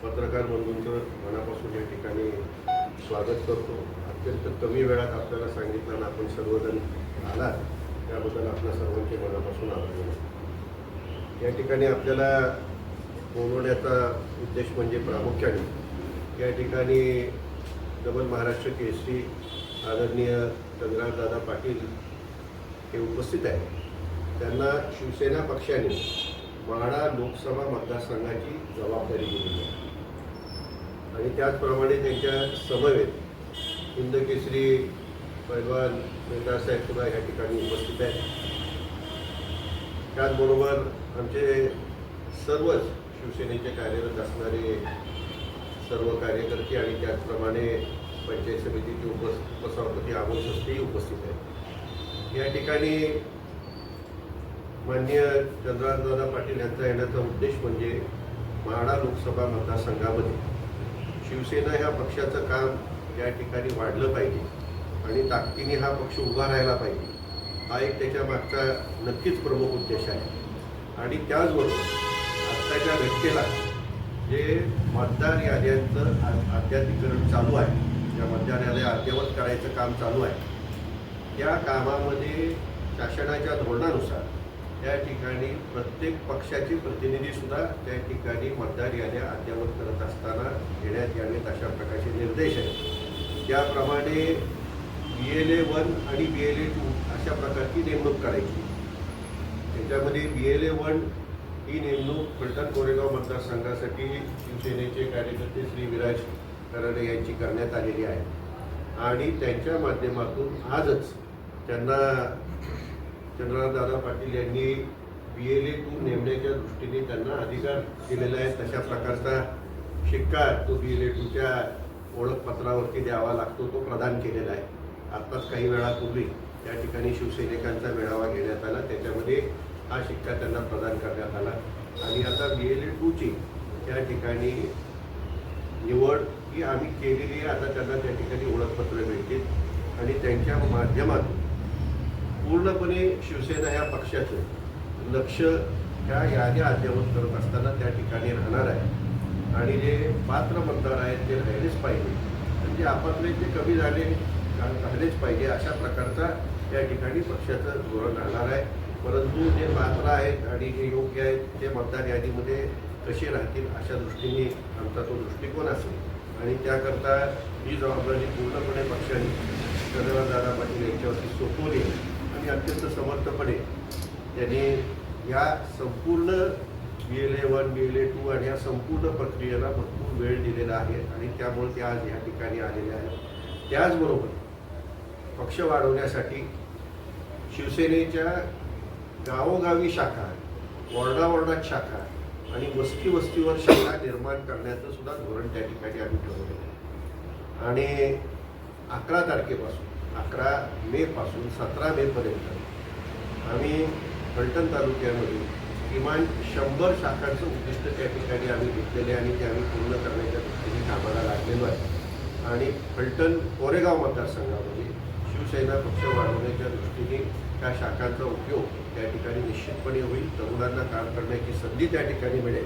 पत्रकार बंधूंचं मनापासून या ठिकाणी स्वागत करतो. अत्यंत कमी वेळात आपल्याला सांगितलं आणि आपण सर्वजण आलात त्याबद्दल आपल्या सर्वांचे मनापासून आभार मानतो. या ठिकाणी आपल्याला बोलवण्याचा उद्देश म्हणजे प्रामुख्याने या ठिकाणी डबल महाराष्ट्र केसरी आदरणीय चंद्रकांतदादा पाटील हे उपस्थित आहेत. त्यांना शिवसेना पक्षाने माढा लोकसभा मतदारसंघाची जबाबदारी दिलेली आहे आणि त्याचप्रमाणे त्यांच्या समवेत हिंदकेसरी पैलवान साहेब सुद्धा या ठिकाणी उपस्थित आहेत. त्याचबरोबर आमचे सर्वच शिवसेनेचे कार्यरत असणारे सर्व कार्यकर्ते आणि त्याचप्रमाणे पंचायत समितीचे उपसभापती अमोल सस्तेही उपस्थित आहेत. या ठिकाणी माननीय चंद्रकांतदादा पाटील यांचा येण्याचा उद्देश म्हणजे माढा लोकसभा मतदारसंघामध्ये शिवसेना ह्या पक्षाचं काम या ठिकाणी वाढलं पाहिजे आणि ताकदीने हा पक्ष उभा राहायला पाहिजे, हा एक त्याच्या मागचा नक्कीच प्रमुख उद्देश आहे. आणि त्याचबरोबर आत्ताच्या घटनेला जे मतदार याद्यांचं अद्ययावतीकरण चालू आहे, ज्या मतदार याद्या अद्ययावत करायचं काम चालू आहे, त्या कामामध्ये शासनाच्या धोरणानुसार त्या ठिकाणी प्रत्येक पक्षाचे प्रतिनिधीसुद्धा त्या ठिकाणी मतदार याद्या अद्ययावत करत असताना घेण्यात यावेत अशा प्रकारचे निर्देश आहेत. त्याप्रमाणे BLA 1 आणि BLA 2 अशा प्रकारची नेमणूक करायची. त्याच्यामध्ये BLA 1 ही नेमणूक फलटण कोरेगाव मतदारसंघासाठी शिवसेनेचे कार्यकर्ते श्री विराज कराडे यांची करण्यात आलेली आहे आणि त्यांच्या माध्यमातून आजच त्यांना चंद्रकांतदादा पाटील यांनी BLA 2 नेमण्याच्या दृष्टीने त्यांना अधिकार दिलेला आहे. तशा प्रकारचा शिक्का तो BLA 2च्या ओळखपत्रावरती द्यावा लागतो, तो प्रदान केलेला आहे. आत्ताच काही वेळापूर्वी त्या ठिकाणी शिवसैनिकांचा मेळावा घेण्यात आला, त्याच्यामध्ये हा शिक्का त्यांना प्रदान करण्यात आला आणि आता BLA 2ची त्या ठिकाणी निवड ही आम्ही केलेली आहे. आता त्यांना त्या ठिकाणी ओळखपत्र मिळतील आणि त्यांच्या माध्यमातून पूर्णपणे शिवसेना ह्या पक्षाचं लक्ष ह्या याद्या अद्ययावत करत असताना त्या ठिकाणी राहणार आहे आणि जे पात्र मतदार आहेत ते राहिलेच पाहिजे, म्हणजे आपापले ते कमी झालेच पाहिजे अशा प्रकारचा त्या ठिकाणी पक्षाचं धोरण राहणार आहे. परंतु जे पात्र आहेत आणि जे योग्य आहेत ते मतदार यादीमध्ये कसे राहतील अशा दृष्टीने आमचा तो दृष्टिकोन असेल आणि त्याकरता ही जबाबदारी पूर्णपणे पक्षाने चंद्रकांतदादा पाटील यांच्यावरती सोपवली आणि अत्यंत समर्थपणे त्यांनी या संपूर्ण BLA 1 BLA 2 आणि या संपूर्ण प्रक्रियेला भरपूर वेळ दिलेला आहे आणि त्यामुळे ते आज या ठिकाणी आलेले आहेत. त्याचबरोबर पक्ष वाढवण्यासाठी शिवसेनेच्या गावोगावी शाखा, वॉर्डावॉर्डात शाखा आणि वस्तीवर शाखा निर्माण करण्याचं सुद्धा धोरण त्या ठिकाणी आम्ही ठरवलेलं आहे आणि 11 तारखेपासून 11 मेपासून 17 मेपर्यंत आम्ही फलटण तालुक्यामध्ये किमान 100 शाखांचं उद्दिष्ट त्या ठिकाणी आम्ही घेतलेले आणि ते आम्ही पूर्ण करण्याच्या दृष्टीने कामाला लागलेलो आहे आणि फलटण कोरेगाव मतदारसंघामध्ये शिवसेना पक्ष वाढवण्याच्या दृष्टीने त्या शाखांचा उपयोग त्या ठिकाणी निश्चितपणे होईल. तरुणांना काम करण्याची संधी त्या ठिकाणी मिळेल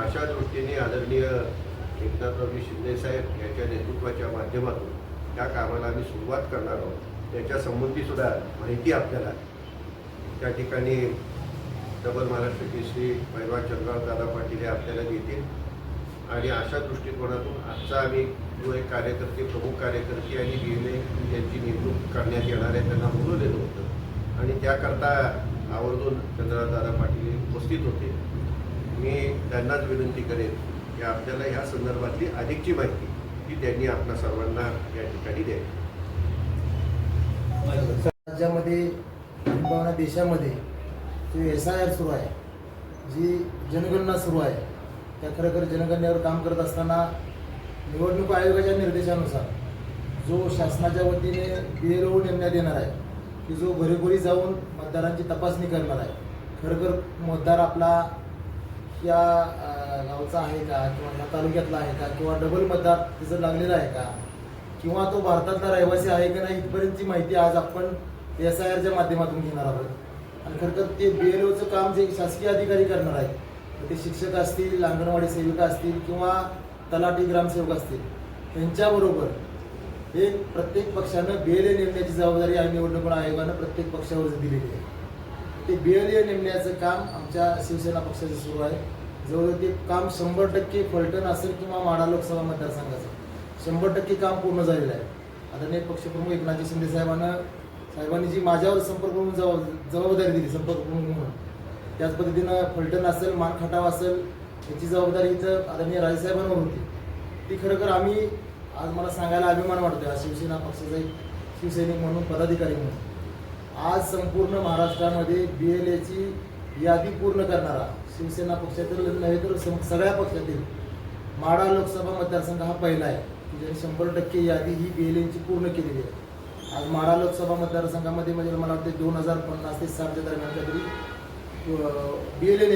अशा दृष्टीने आदरणीय एकनाथरावजी शिंदेसाहेब यांच्या नेतृत्वाच्या माध्यमातून त्या कामाला आम्ही सुरुवात करणार आहोत. त्याच्यासंबंधीसुद्धा माहिती आपल्याला त्या ठिकाणी डबल महाराष्ट्र केसरी पैलवान चंद्रकांतदादा पाटील हे आपल्याला देतील आणि अशा दृष्टिकोनातून आजचा आम्ही जो एक प्रमुख कार्यकर्ते आणि BLA यांची नेमणूक करण्यात येणार आहे त्यांना बोलवलेलं होतं आणि त्याकरता आवर्जून चंद्रकांतदादा पाटील उपस्थित होते. मी त्यांनाच विनंती करेन की आपल्याला ह्या संदर्भातली अधिकची माहिती ही त्यांनी आपल्या सर्वांना या ठिकाणी द्यावी. राज्यामध्ये आणि देशामध्ये जो SIR सुरू आहे, जी जनगणना सुरू आहे, त्या खरोखर जनगणनेवर काम करत असताना निवडणूक आयोगाच्या निर्देशानुसार जो शासनाच्या वतीने BLO नेमण्यात येणार आहे की जो घरोघरी जाऊन मतदारांची तपासणी करणार आहे, खरोखर मतदार आपला या गावचा आहे का किंवा या तालुक्यातला आहे का किंवा डबल मतदार तिचं लागलेला आहे का किंवा तो भारतातला रहिवासी आहे का नाही इथपर्यंतची माहिती आज आपण SIRच्या माध्यमातून घेणार आहोत आणि खरं तर ते BLOचं काम जे शासकीय अधिकारी करणार आहेत, ते शिक्षक असतील, अंगणवाडी सेविका असतील किंवा तलाठी ग्रामसेवक असतील त्यांच्याबरोबर हे प्रत्येक पक्षानं BLA नेमण्याची जबाबदारी आम्ही निवडणूक आयोगानं प्रत्येक पक्षावर दिलेली आहे. ते BLA नेमण्याचं काम आमच्या शिवसेना पक्षाचं सुरू आहे. जवळजवळ ते काम 100% फलटण असेल किंवा माढा लोकसभा मतदारसंघाचं 100% काम पूर्ण झालेलं आहे. आदरणीय पक्षप्रमुख एकनाथजी शिंदे साहेबांनी जी माझ्यावर संपर्क म्हणून जबाबदारी दिली संपर्क प्रमुख म्हणून, त्याच पद्धतीनं फलटण असेल मानखटाव असेल याची जबाबदारी इथं आदरणीय राजेसाहेबांवर होती. ती खरोखर आम्ही आज मला सांगायला अभिमान वाटतोय आज शिवसेना पक्षाचा एक शिवसैनिक म्हणून पदाधिकारी म्हणून आज संपूर्ण महाराष्ट्रामध्ये BLAची यादी पूर्ण करणारा शिवसेना पक्षातील नव्हे तर सगळ्या पक्षातील माढा लोकसभा मतदारसंघ हा पहिला आहे की ज्यांनी 100% यादी ही BLAची पूर्ण केलेली आहे. आज माढा लोकसभा मतदारसंघामध्ये म्हणजे मला वाटते 2050 ते 60 दरम्यान काहीतरी BLA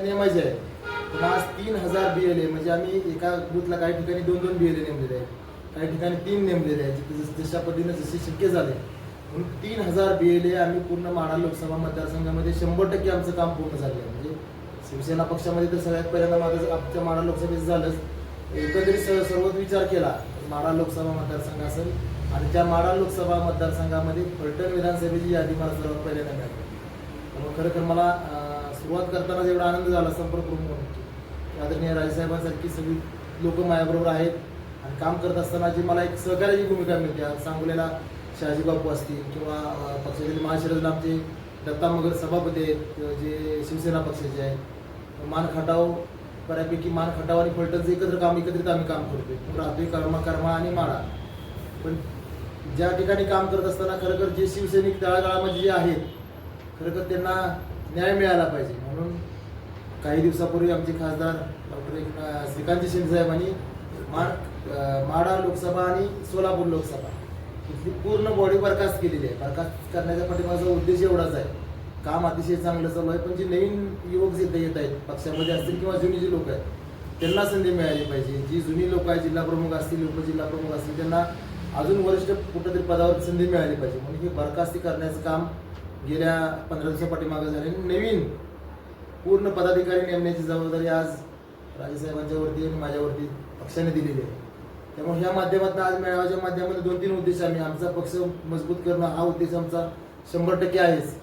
नेमायचे आहे. पण आज 3000 BLA म्हणजे आम्ही एका बूथला काही ठिकाणी 2-2 BLA नेमलेले आहेत, काही ठिकाणी 3 नेमलेले आहेत. जशा पद्धतीने जसे शक्य झाले म्हणून 3000 BLA आम्ही पूर्ण माढा लोकसभा मतदारसंघामध्ये 100% आमचं काम पूर्ण झालं आहे. म्हणजे शिवसेना पक्षामध्ये तर सगळ्यात पहिल्यांदा माझं आमच्या माढा लोकसभेचं झालंच. एकंदरीत सर्वच विचार केला माढा लोकसभा मतदारसंघ असेल आणि त्या माढा लोकसभा मतदारसंघामध्ये फलटण विधानसभेची यादी मला सर्वात पहिल्यांदा मिळाली. त्यामुळे खरंतर मला सुरुवात करताना जेवढा आनंद झाला संपर्क प्रमुख म्हणून आदरणीय राजेसाहेबांसारखी सगळी लोक माझ्याबरोबर आहेत आणि काम करत असताना जी मला एक सहकार्याची भूमिका मिळते. आज सांगोल्याला शहाजी बापू असतील किंवा पक्षातील महाशिरजला आमचे दत्ता मगर सभापती आहेत जे शिवसेना पक्षाचे आहेत. मानखटाव बऱ्यापैकी मानखटाव आणि फलटणचं एकत्रित आम्ही काम करतोय. राहतोय कर्मा आणि माढा. पण ज्या ठिकाणी काम करत असताना खरोखर जे शिवसैनिक तळागाळामध्ये जे आहेत खरोखर त्यांना न्याय मिळाला पाहिजे म्हणून काही दिवसापूर्वी आमचे खासदार डॉक्टर श्रीकांतजी शिंदे साहेबांनी माढा लोकसभा आणि सोलापूर लोकसभा इथली पूर्ण बॉडी बरखास्त केलेली आहे. बरखास्त करण्याच्या पाठीमागचा उद्देश एवढाच आहे. काम अतिशय चांगलं चालू आहे पण जे नवीन युवक जे येत आहेत पक्षामध्ये असतील किंवा जुनी जी लोक आहेत त्यांना संधी मिळाली पाहिजे. जी जुनी लोक आहेत जिल्हा प्रमुख असतील उपजिल्हा प्रमुख असतील त्यांना अजून वरिष्ठ कुठंतरी पदावर संधी मिळाली पाहिजे म्हणून ही बरखास्ती करण्याचं काम गेल्या 15 दिवसापाठीमागं झाले. नवीन पूर्ण पदाधिकारी नेमण्याची जबाबदारी आज राजेसाहेबांच्यावरती आणि माझ्यावरती पक्षाने दिलेली आहे. त्यामुळे ह्या माध्यमातून आज मेळाव्याच्या माध्यमातून 2-3 उद्देश आमचा पक्ष मजबूत करणं हा उद्देश आमचा 100% आहेच.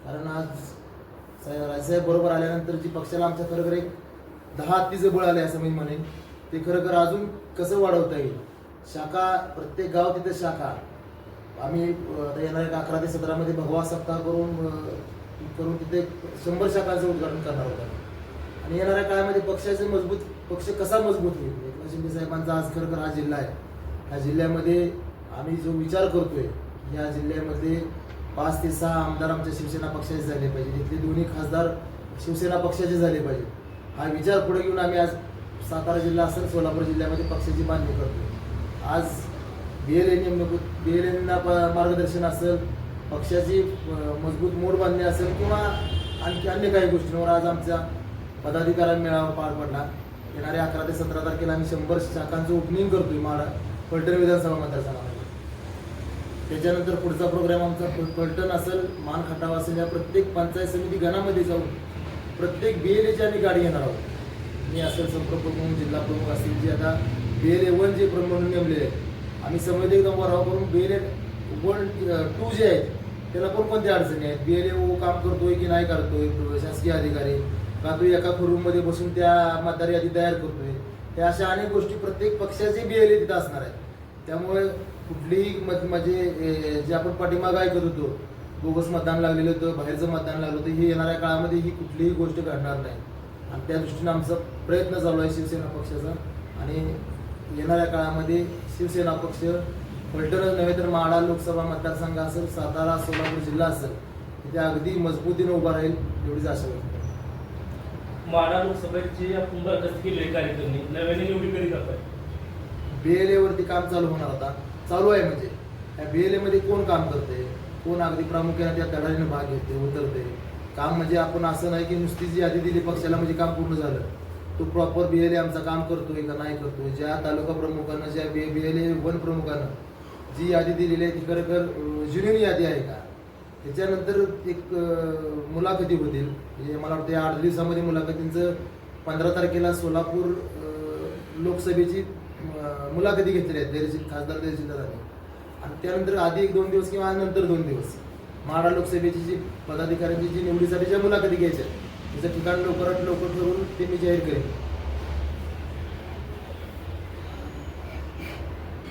कारण आज राजेसाहेब बरोबर आल्यानंतर जी पक्षाला आमच्या खरोखर एक 10 हत्तीचं बळ आले असं मी म्हणेन. ते खरोखर अजून कसं वाढवता येईल. शाखा प्रत्येक गाव तिथे शाखा आम्ही येणाऱ्या 11 ते 17 मध्ये भगवा सप्ताह करून तिथे 100 शाखांचं उद्घाटन करणार होता. आणि येणाऱ्या काळामध्ये पक्ष कसा मजबूत होईल. एकनाथ शिंदे साहेबांचा आज खरोखर हा जिल्हा आहे. ह्या जिल्ह्यामध्ये आम्ही जो विचार करतोय या जिल्ह्यामध्ये 5 ते 6 आमदार आमच्या शिवसेना पक्षाचे झाले पाहिजे. इथले दोन्ही खासदार शिवसेना पक्षाचे झाले पाहिजे. हा विचार पुढे घेऊन आम्ही आज सातारा जिल्हा असेल सोलापूर जिल्ह्यामध्ये पक्षाची बांधणी करतोय. आज BLA मार्गदर्शन असेल पक्षाची मजबूत मोड बांधणी असेल किंवा आणखी अन्य काही गोष्टींवर आज आमच्या पदाधिकाऱ्यांना मेळावा पार पडला. येणाऱ्या 11 ते 17 तारखेला आम्ही 100 शाखांचं ओपनिंग करतोय माढा फलटण विधानसभा मतदारसंघामध्ये. त्याच्यानंतर पुढचा प्रोग्राम आमचा फलटण असेल मानखटाव असेल या प्रत्येक पंचायत समिती गणामध्ये जाऊन प्रत्येक BLAची आम्ही गाडी घेणार आहोत. मी असेल संपर्क प्रमुख जिल्हा प्रमुख असतील जे आता BLA 1 जे प्रमुख म्हणून नेमले आहेत आम्ही समज एकदम वराव करून BLA 1-2 जे आहेत त्याला कोणकोणत्या अडचणी आहेत. BLA काम करतोय की नाही करतोय शासकीय अधिकारी का तो एका रूममध्ये बसून त्या मतदार यादी तयार करतोय. त्या अशा अनेक गोष्टी प्रत्येक पक्षाचे BLA तिथं असणार आहेत. त्यामुळे कुठलीही म्हणजे जे आपण पाठीमागं ऐकत होतो बोगस मतदान लागलेलं होतं बाहेरचं मतदान लागलं होतं हे येणाऱ्या काळामध्ये ही कुठलीही गोष्ट घडणार नाही. आणि त्या दृष्टीनं आमचा प्रयत्न चालू आहे शिवसेना पक्षाचा. आणि येणाऱ्या काळामध्ये शिवसेना पक्ष फलटणच नव्हे तर माढा लोकसभा मतदारसंघ असेल सातारा सोलापूर जिल्हा असेल तिथे अगदी मजबूतीने उभा राहील एवढीच आशा व्यक्त करतो. माढा लोकसभेची आपण बरखास्त केली कार्यक्रम नव्याने एवढी कधी करताय. BLA वरती काम चालू होणार होता चालू आहे. म्हणजे त्या BLA मध्ये कोण काम करते कोण अगदी प्रामुख्याने त्या तडारीने भाग घेते उतरते. काम म्हणजे आपण असं नाही की नुसती जी यादी दिली पक्षाला म्हणजे काम पूर्ण झालं. तो प्रॉपर BLA आमचा काम करतोय का नाही करतोय. ज्या तालुका प्रमुखांना ज्या BLA 1 प्रमुखांना जी यादी दिलेली आहे ती खरोखर जुनी यादी आहे का. त्याच्यानंतर एक मुलाखती होतील म्हणजे मला वाटतं 8 दिवसामध्ये मुलाखतींचं 15 तारखेला सोलापूर लोकसभेची मुलाखती घेतलेल्या आहेत खासदार तहसीलदारांनी, आणि त्यानंतर आधी 1-2 दिवस किंवा नंतर 2 दिवस माढा लोकसभेची जी पदाधिकाऱ्यांची जी निवडीसाठी ज्या मुलाखती घ्यायच्या त्याचं ठिकाण लवकरात लवकर ठरवून ते मी जाहीर करेन.